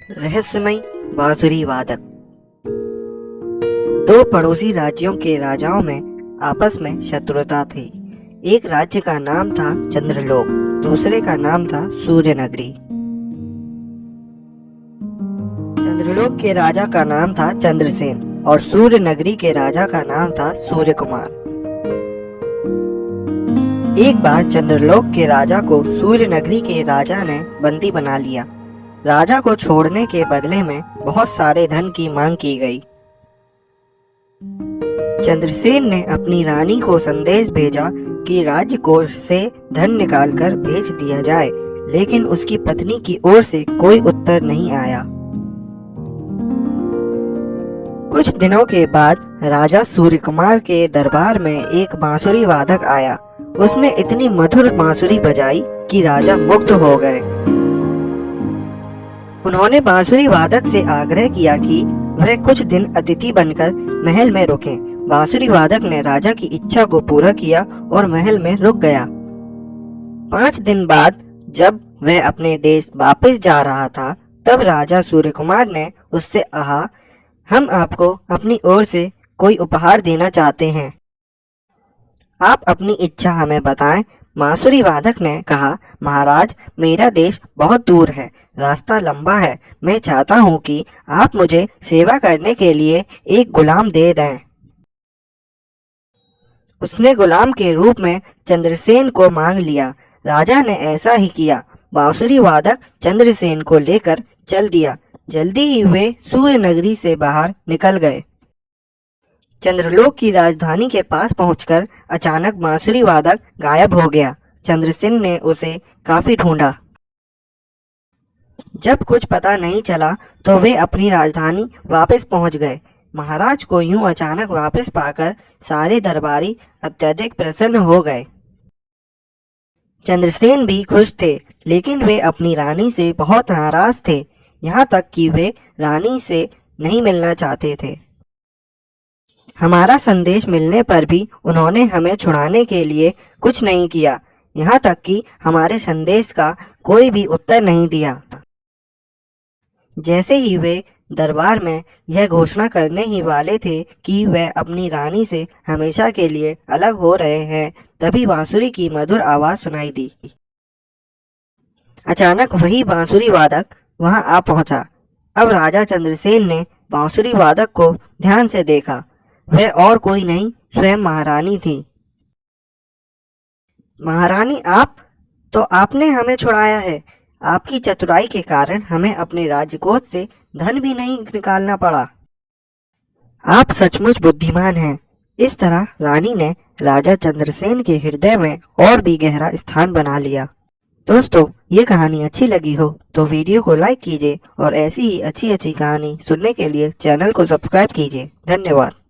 रहस्यमय बांसुरी वादक। दो पड़ोसी राज्यों के राजाओं में आपस में शत्रुता थी। एक राज्य का नाम था चंद्रलोक, दूसरे का नाम था सूर्यनगरी। चंद्रलोक के राजा का नाम था चंद्रसेन और सूर्यनगरी के राजा का नाम था सूर्यकुमार। एक बार चंद्रलोक के राजा को सूर्यनगरी के राजा ने बंदी बना लिया। राजा को छोड़ने के बदले में बहुत सारे धन की मांग की गई। चंद्रसेन ने अपनी रानी को संदेश भेजा कि राज्य कोष से धन निकालकर भेज दिया जाए, लेकिन उसकी पत्नी की ओर से कोई उत्तर नहीं आया। कुछ दिनों के बाद राजा सूर्यकुमार के दरबार में एक बांसुरी वादक आया। उसने इतनी मधुर बांसुरी बजाई कि राजा मुग्ध हो गए। उन्होंने बांसुरी वादक से आग्रह किया कि वह कुछ दिन अतिथि बनकर महल में रुकें। बांसुरी वादक ने राजा की इच्छा को पूरा किया और महल में रुक गया। 5 दिन बाद जब वह अपने देश वापस जा रहा था, तब राजा सूर्यकुमार ने उससे कहा, हम आपको अपनी ओर से कोई उपहार देना चाहते हैं। आप अपनी इच्छा हमें बताएं। बांसुरी वादक ने कहा, महाराज, मेरा देश बहुत दूर है, रास्ता लंबा है। मैं चाहता हूँ कि आप मुझे सेवा करने के लिए एक गुलाम दे दें। उसने गुलाम के रूप में चंद्रसेन को मांग लिया। राजा ने ऐसा ही किया। बांसुरी वादक चंद्रसेन को लेकर चल दिया। जल्दी ही वे सूर्यनगरी से बाहर निकल गए। चंद्रलोक की राजधानी के पास पहुंचकर अचानक बांसुरी वादक गायब हो गया। चंद्रसेन ने उसे काफी ढूंढा। जब कुछ पता नहीं चला तो वे अपनी राजधानी वापस पहुंच गए। महाराज को यूं अचानक वापस पाकर सारे दरबारी अत्यधिक प्रसन्न हो गए। चंद्रसेन भी खुश थे, लेकिन वे अपनी रानी से बहुत नाराज थे। यहाँ तक कि वे रानी से नहीं मिलना चाहते थे। हमारा संदेश मिलने पर भी उन्होंने हमें छुड़ाने के लिए कुछ नहीं किया, यहाँ तक कि हमारे संदेश का कोई भी उत्तर नहीं दिया। जैसे ही वे दरबार में यह घोषणा करने ही वाले थे कि वह अपनी रानी से हमेशा के लिए अलग हो रहे हैं, तभी बांसुरी की मधुर आवाज सुनाई दी। अचानक वही बांसुरी वादक वहां आ पहुंचा। अब राजा चंद्रसेन ने बांसुरी वादक को ध्यान से देखा। वह और कोई नहीं, स्वयं महारानी थी। महारानी, आप तो आपने हमें छुड़ाया है। आपकी चतुराई के कारण हमें अपने राजकोष से धन भी नहीं निकालना पड़ा। आप सचमुच बुद्धिमान हैं। इस तरह रानी ने राजा चंद्रसेन के हृदय में और भी गहरा स्थान बना लिया। दोस्तों, ये कहानी अच्छी लगी हो तो वीडियो को लाइक कीजिए और ऐसी ही अच्छी अच्छी कहानी सुनने के लिए चैनल को सब्सक्राइब कीजिए। धन्यवाद।